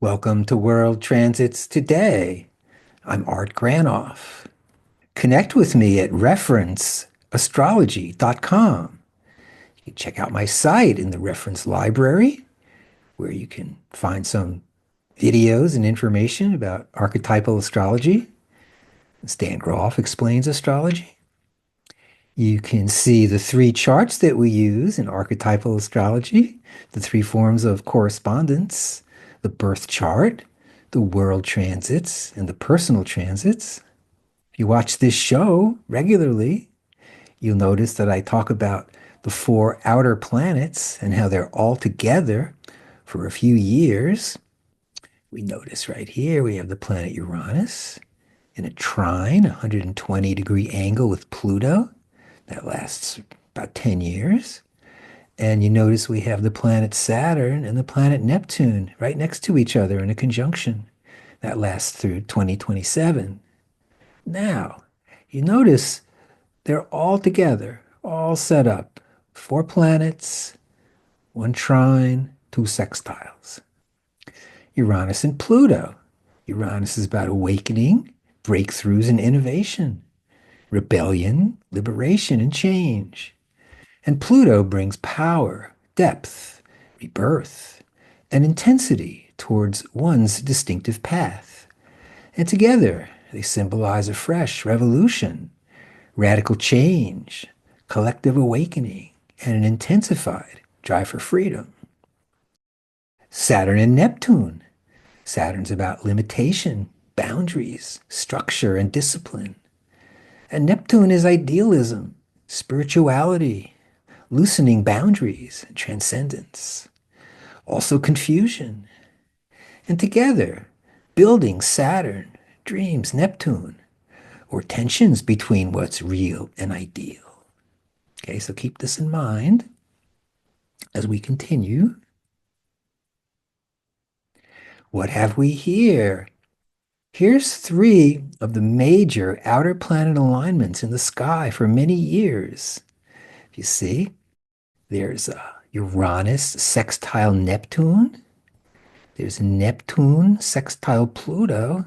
Welcome to World Transits Today. I'm Art Granoff. Connect with me at referenceastrology.com. You can check out my site in the reference library, where you can find some videos and information about archetypal astrology. Stan Groff explains astrology. You can see the three charts that we use in archetypal astrology, the three forms of correspondence, the birth chart, the world transits, and the personal transits. If you watch this show regularly, you'll notice that I talk about the four outer planets and how they're all together for a few years. We notice right here we have the planet Uranus in a trine, 120-degree angle with Pluto. That lasts about 10 years. And you notice we have the planet Saturn and the planet Neptune right next to each other in a conjunction. That lasts through 2027. Now, you notice they're all together, all set up. Four planets, one trine, two sextiles. Uranus and Pluto. Uranus is about awakening, breakthroughs, and innovation, rebellion, liberation, and change. And Pluto brings power, depth, rebirth, and intensity towards one's distinctive path. And together, they symbolize a fresh revolution, radical change, collective awakening, and an intensified drive for freedom. Saturn and Neptune. Saturn's about limitation, boundaries, structure, and discipline. And Neptune is idealism, spirituality, loosening boundaries and transcendence. Also confusion. And together, building Saturn, dreams, Neptune, or tensions between what's real and ideal. Okay, so keep this in mind as we continue. What have we here? Here's three of the major outer planet alignments in the sky for many years. You see, there's Uranus sextile Neptune, there's Neptune sextile Pluto,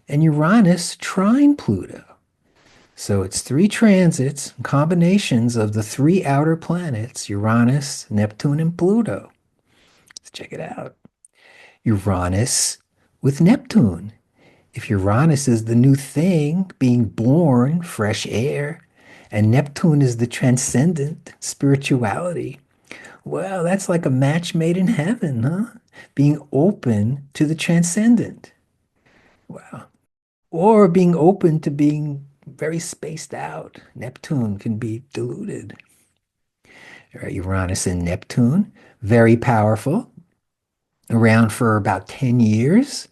and Uranus trine Pluto. So it's three transits, combinations of the three outer planets, Uranus, Neptune, and Pluto. Let's check it out. Uranus with Neptune. If Uranus is the new thing, being born, fresh air, and Neptune is the transcendent spirituality, well, that's like a match made in heaven, huh? Being open to the transcendent. Wow. Or being open to being very spaced out. Neptune can be diluted. All right, Uranus and Neptune, very powerful, around for about 10 years.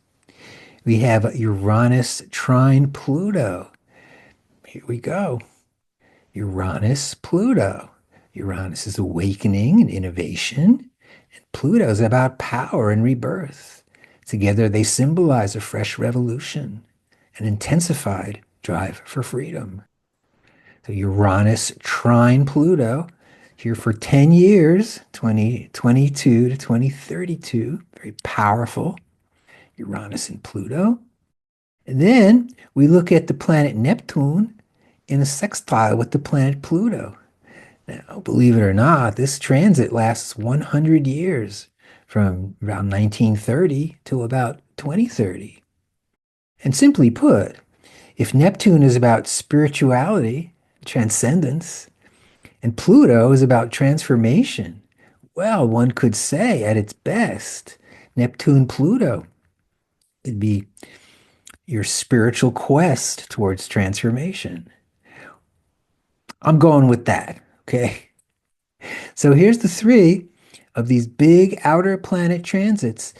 We have Uranus trine Pluto. Here we go. Uranus, Pluto. Uranus is awakening and innovation, and Pluto is about power and rebirth. Together, they symbolize a fresh revolution, an intensified drive for freedom. So Uranus trine Pluto here for 10 years, 2022 to 2032, very powerful. Uranus and Pluto. And then we look at the planet Neptune in a sextile with the planet Pluto. Now, believe it or not, this transit lasts 100 years from around 1930 to about 2030. And simply put, if Neptune is about spirituality, transcendence, and Pluto is about transformation, well, one could say at its best, Neptune-Pluto would be your spiritual quest towards transformation. I'm going with that, okay? So here's the three of these big outer planet transits.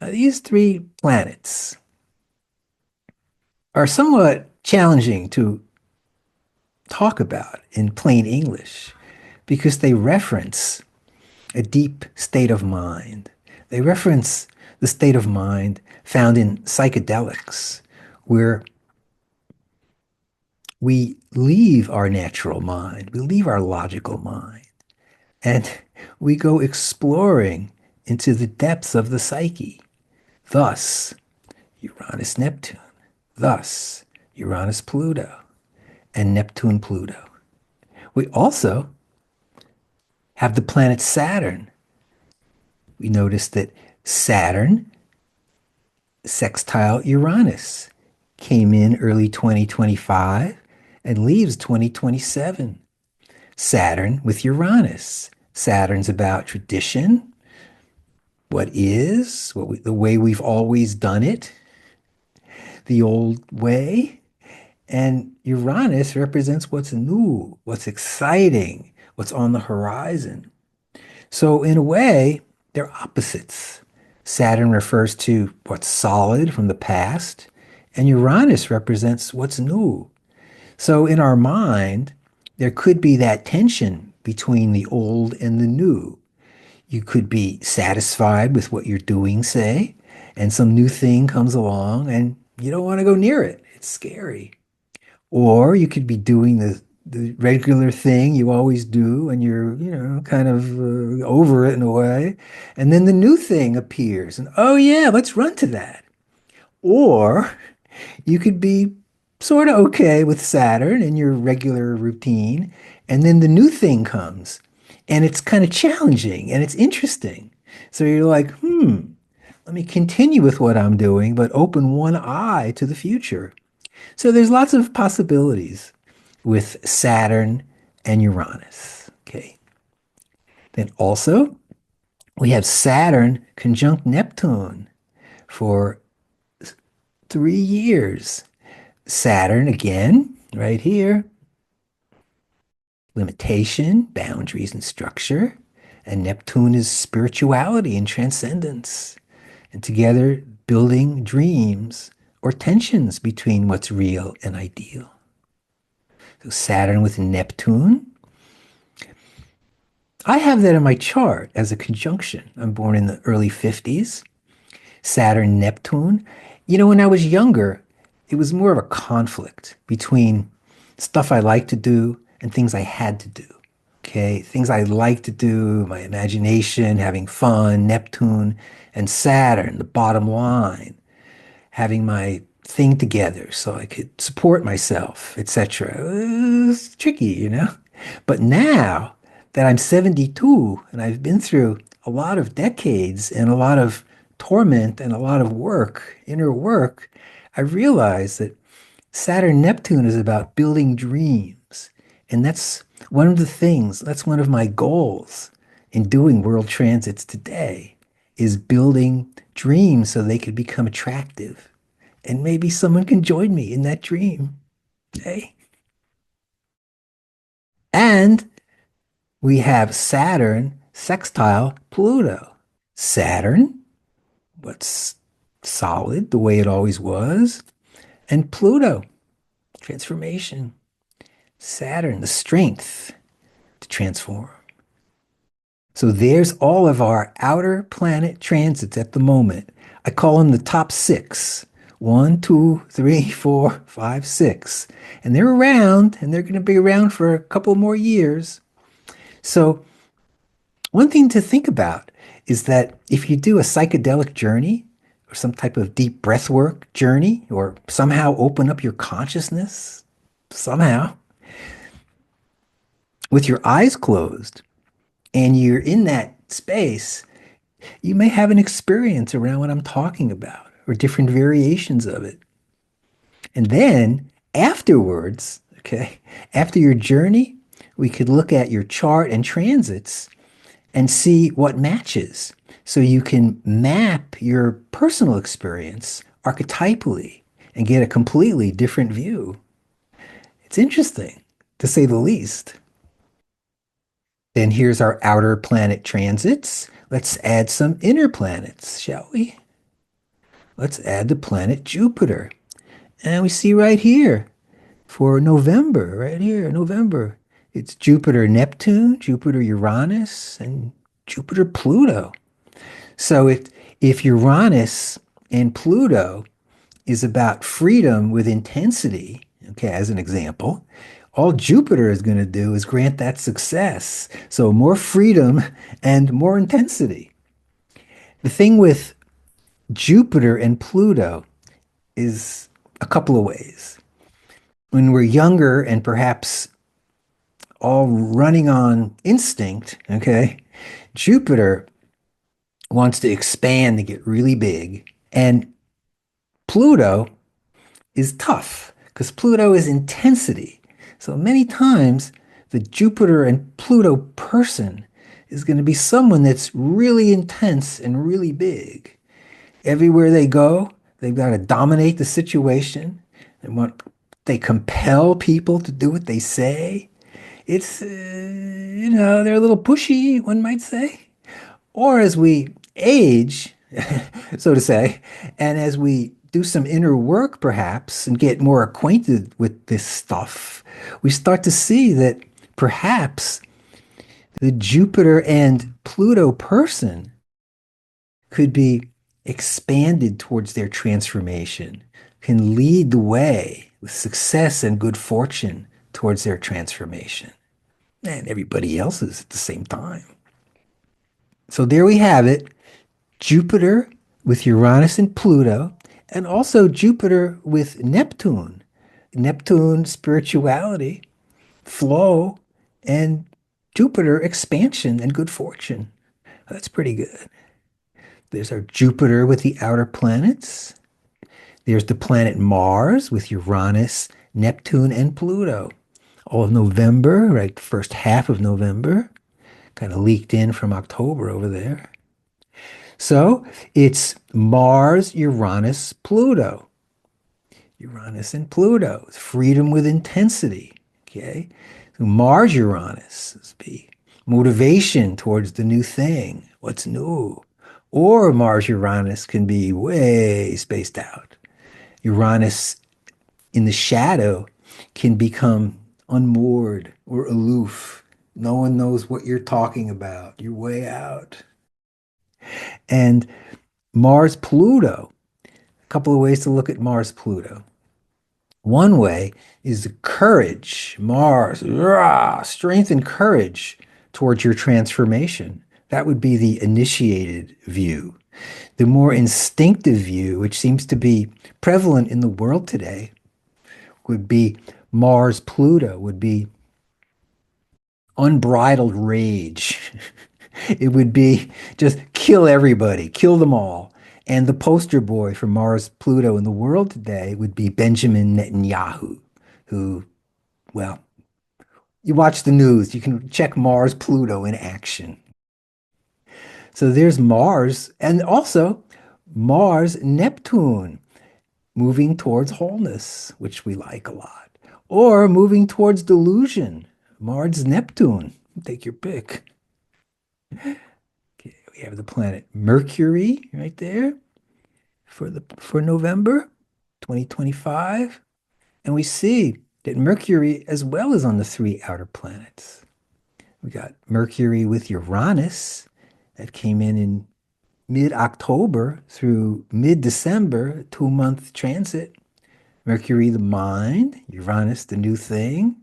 Now, these three planets are somewhat challenging to talk about in plain English because they reference a deep state of mind. They reference the state of mind found in psychedelics, where we leave our natural mind, we leave our logical mind, and we go exploring into the depths of the psyche. Thus, Uranus Neptune. Thus, Uranus Pluto and Neptune Pluto. We also have the planet Saturn. We notice that Saturn sextile Uranus came in early 2025 and leaves 2027. Saturn with Uranus. Saturn's about tradition, what is, the way we've always done it, the old way. And Uranus represents what's new, what's exciting, what's on the horizon. So, in a way, they're opposites. Saturn refers to what's solid from the past, and Uranus represents what's new. So, in our mind, there could be that tension between the old and the new. You could be satisfied with what you're doing, say, and some new thing comes along and you don't want to go near it. It's scary. Or you could be doing the regular thing you always do and you're, kind of over it in a way. And then the new thing appears and, oh yeah, let's run to that. Or you could be sort of okay with Saturn and your regular routine. And then the new thing comes and it's kind of challenging and it's interesting. So you're like, let me continue with what I'm doing, but open one eye to the future. So there's lots of possibilities with Saturn and Uranus. Okay. Then also we have Saturn conjunct Neptune for 3 years. Saturn again, right here, limitation, boundaries, and structure. And Neptune is spirituality and transcendence. And together, building dreams or tensions between what's real and ideal. So Saturn with Neptune. I have that in my chart as a conjunction. I'm born in the early 50s. Saturn, Neptune. When I was younger, it was more of a conflict between stuff I like to do and things I had to do. Okay, things I like to do, my imagination, having fun, Neptune, and Saturn, the bottom line, having my thing together so I could support myself, etc. It's tricky. But now that I'm 72 and I've been through a lot of decades and a lot of torment and a lot of work, inner work, I realize that Saturn Neptune is about building dreams. And that's one of the things, that's one of my goals in doing world transits today is building dreams so they could become attractive. And maybe someone can join me in that dream. Hey. And we have Saturn sextile Pluto. Saturn, what's solid, the way it always was, and Pluto, transformation. Saturn, the strength to transform. So there's all of our outer planet transits at the moment. I call them the top six. 1, 2, 3, 4, 5, 6. And they're around, and they're going to be around for a couple more years. So one thing to think about is that if you do a psychedelic journey or some type of deep breath work journey or somehow open up your consciousness, somehow, with your eyes closed, and you're in that space, you may have an experience around what I'm talking about or different variations of it. And then afterwards, okay, after your journey, we could look at your chart and transits and see what matches. So you can map your personal experience archetypally and get a completely different view. It's interesting, to say the least. Then here's our outer planet transits. Let's add some inner planets, shall we? Let's add the planet Jupiter. And we see right here for November, right here, November, it's Jupiter Neptune, Jupiter Uranus, and Jupiter Pluto. So if Uranus and Pluto is about freedom with intensity, okay, as an example, all Jupiter is going to do is grant that success. So more freedom and more intensity. The thing with Jupiter and Pluto is a couple of ways. When we're younger and perhaps all running on instinct, okay, Jupiter wants to expand and get really big. And Pluto is tough because Pluto is intensity. So many times, the Jupiter and Pluto person is going to be someone that's really intense and really big. Everywhere they go, they've got to dominate the situation. They compel people to do what they say. They're a little pushy, one might say. Or as we age, so to say, and as we do some inner work perhaps and get more acquainted with this stuff, we start to see that perhaps the Jupiter and Pluto person could be expanded towards their transformation, can lead the way with success and good fortune towards their transformation, and everybody else's at the same time. So there we have it. Jupiter with Uranus and Pluto, and also Jupiter with Neptune. Neptune, spirituality, flow, and Jupiter, expansion and good fortune. That's pretty good. There's our Jupiter with the outer planets. There's the planet Mars with Uranus, Neptune, and Pluto. All of November, right? First half of November, kind of leaked in from October over there. So it's Mars, Uranus, Pluto. Uranus and Pluto. Freedom with intensity. Okay. So Mars, Uranus is be motivation towards the new thing. What's new? Or Mars, Uranus can be way spaced out. Uranus in the shadow can become unmoored or aloof. No one knows what you're talking about. You're way out. And Mars, Pluto. A couple of ways to look at Mars Pluto. One way is the courage, Mars, rah, strength and courage towards your transformation. That would be the initiated view. The more instinctive view, which seems to be prevalent in the world today, would be Mars Pluto, would be unbridled rage. It would be just kill everybody, kill them all. And the poster boy for Mars, Pluto in the world today would be Benjamin Netanyahu, who, well, you watch the news, you can check Mars, Pluto in action. So there's Mars, and also Mars, Neptune, moving towards wholeness, which we like a lot, or moving towards delusion. Mars, Neptune, take your pick. Okay, we have the planet Mercury right there for November 2025. And we see that Mercury as well is on the three outer planets. We got Mercury with Uranus that came in mid-October through mid-December, 2-month transit. Mercury, the mind, Uranus, the new thing,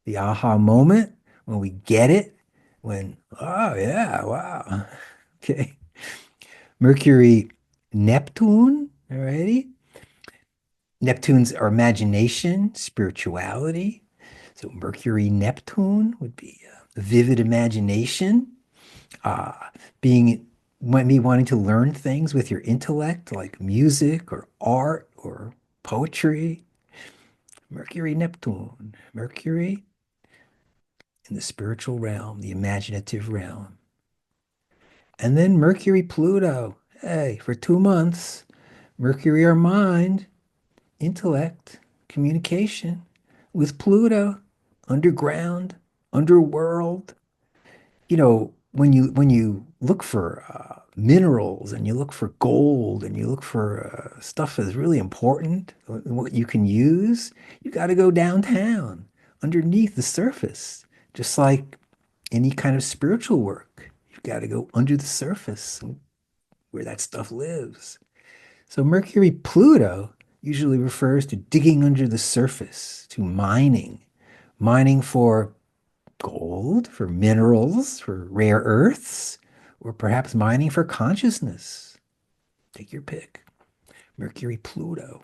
the aha moment when we get it, when, oh yeah, wow. Okay. Mercury, Neptune, alrighty. Neptune's our imagination, spirituality. So Mercury, Neptune would be a vivid imagination, uh, being me wanting to learn things with your intellect, like music or art or poetry. Mercury, Neptune. Mercury in the spiritual realm, the imaginative realm. And then Mercury, Pluto. Hey, for 2 months, Mercury, our mind, intellect, communication with Pluto, underground, underworld. When you look for minerals and you look for gold and you look for stuff that's really important, what you can use, you got to go downtown, underneath the surface, just like any kind of spiritual work. You've got to go under the surface where that stuff lives. So Mercury Pluto usually refers to digging under the surface, to mining for gold, for minerals, for rare earths, or perhaps mining for consciousness. Take your pick. Mercury, Pluto.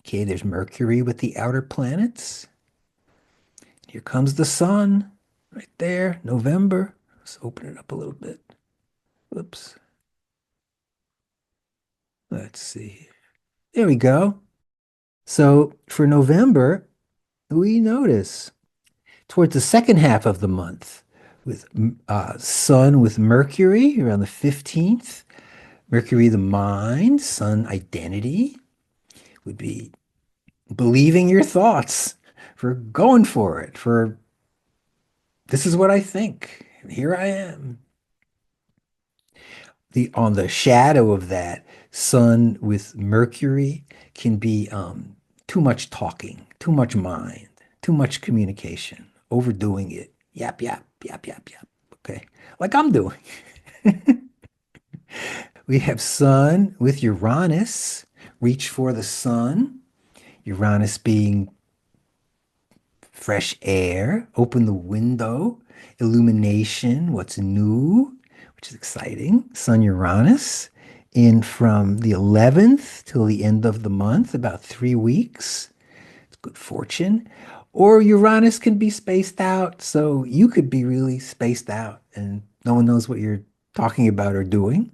Okay, there's Mercury with the outer planets. Here comes the sun right there, November. Let's open it up a little bit. Whoops. Let's see. There we go. So for November, we notice towards the second half of the month with Sun with Mercury around the 15th. Mercury, the mind, Sun, identity, would be believing your thoughts, for going for it, for this is what I think. Here I am. On the shadow of that, Sun with Mercury can be too much talking, too much mind, too much communication, overdoing it. Yap, yap, yap, yap, yap. Okay. Like I'm doing. We have Sun with Uranus. Reach for the sun. Uranus being fresh air, open the window, illumination, what's new, which is exciting. Sun Uranus in from the 11th till the end of the month, about 3 weeks. It's good fortune. Or Uranus can be spaced out, so you could be really spaced out and no one knows what you're talking about or doing.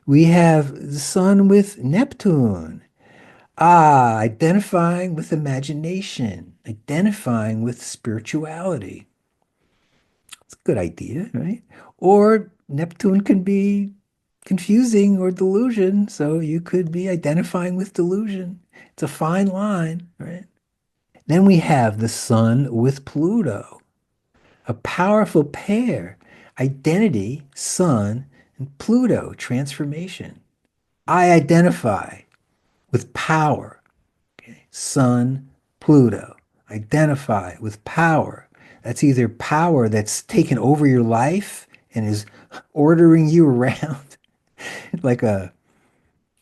We have the Sun with Neptune. Ah, identifying with imagination, identifying with spirituality. It's a good idea, right? Or Neptune can be confusing or delusion, so you could be identifying with delusion. It's a fine line, right? Then we have the Sun with Pluto, a powerful pair, identity, Sun, and Pluto, transformation. I identify with power. Okay. Sun, Pluto. Identify with power. That's either power that's taken over your life and is ordering you around like a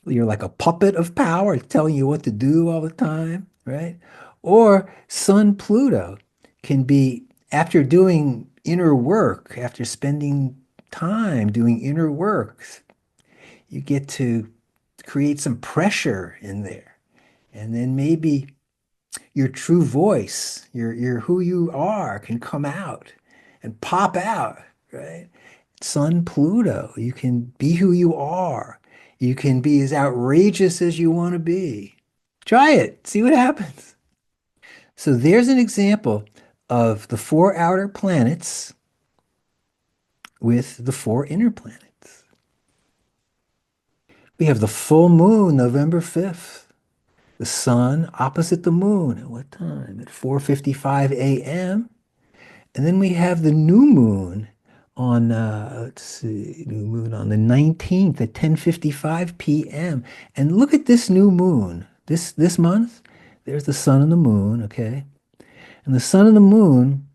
you're like a puppet of power, telling you what to do all the time, right? Or Sun Pluto can be after doing inner work, after spending time doing inner work, you get to create some pressure in there. And then maybe your true voice, your who you are can come out and pop out, right? Sun Pluto, you can be who you are. You can be as outrageous as you want to be. Try it, see what happens. So there's an example of the four outer planets with the four inner planets. We have the full moon, November 5th. The sun opposite the moon. At what time? At 4:55 a.m. And then we have the new moon on, let's see, new moon on the 19th at 10:55 p.m. And look at this new moon. This month, there's the sun and the moon, okay? And the sun and the moon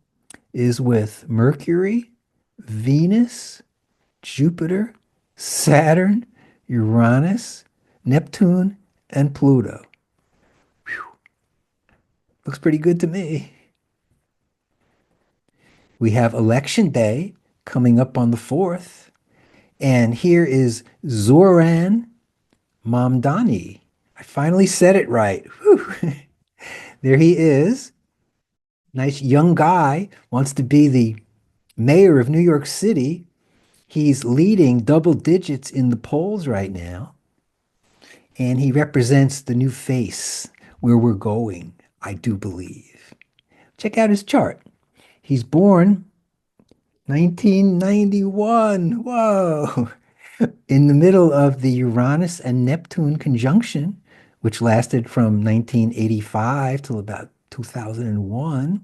is with Mercury, Venus, Jupiter, Saturn, Uranus, Neptune, and Pluto. Whew. Looks pretty good to me. We have election day coming up on the 4th. And here is Zoran Mamdani. I finally said it right. Whew. There he is. Nice young guy, wants to be the mayor of New York City. He's leading double digits in the polls right now. And he represents the new face where we're going, I do believe. Check out his chart. He's born 1991. Whoa. In the middle of the Uranus and Neptune conjunction, which lasted from 1985 till about 2001.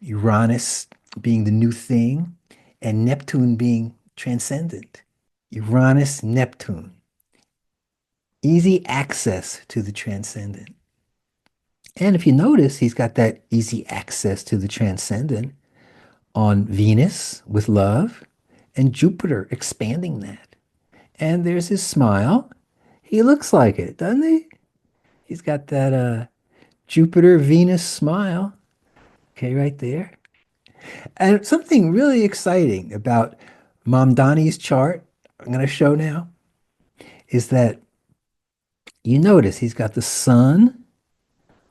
Uranus being the new thing and Neptune being transcendent. Uranus, Neptune. Easy access to the transcendent. And if you notice, he's got that easy access to the transcendent on Venus with love and Jupiter expanding that. And there's his smile. He looks like it, doesn't he? He's got that Jupiter Venus smile. Okay, right there. And something really exciting about Mamdani's chart, I'm going to show now. is that you notice he's got the sun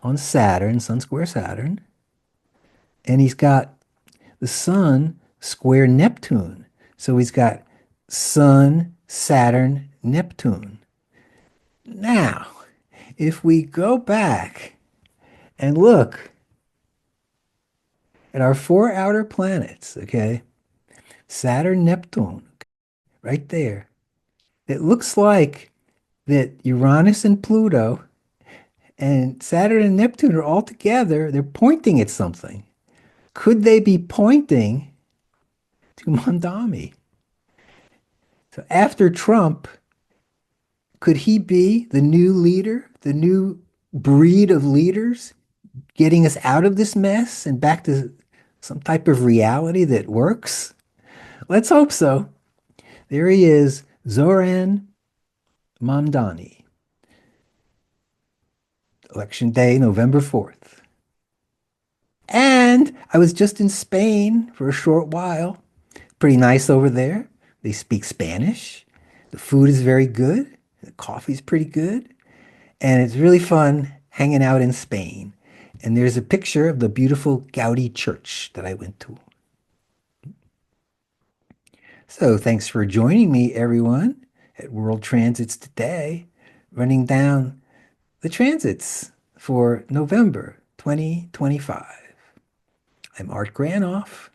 on Saturn, sun square Saturn, and he's got the sun square Neptune. So he's got Sun, Saturn, Neptune. Now, if we go back and look at our four outer planets, okay, Saturn, Neptune, right there, it looks like that Uranus and Pluto and Saturn and Neptune are all together. They're pointing at something. Could they be pointing to Mondami? So after Trump, could he be the new leader, the new breed of leaders, getting us out of this mess and back to some type of reality that works? Let's hope so. There he is, Zoran Mamdani. Election day, November 4th. And I was just in Spain for a short while. Pretty nice over there. They speak Spanish. The food is very good. The coffee's pretty good. And it's really fun hanging out in Spain. And there's a picture of the beautiful Gaudi church that I went to. So thanks for joining me, everyone, at World Transits Today, running down the transits for November 2025. I'm Art Granoff.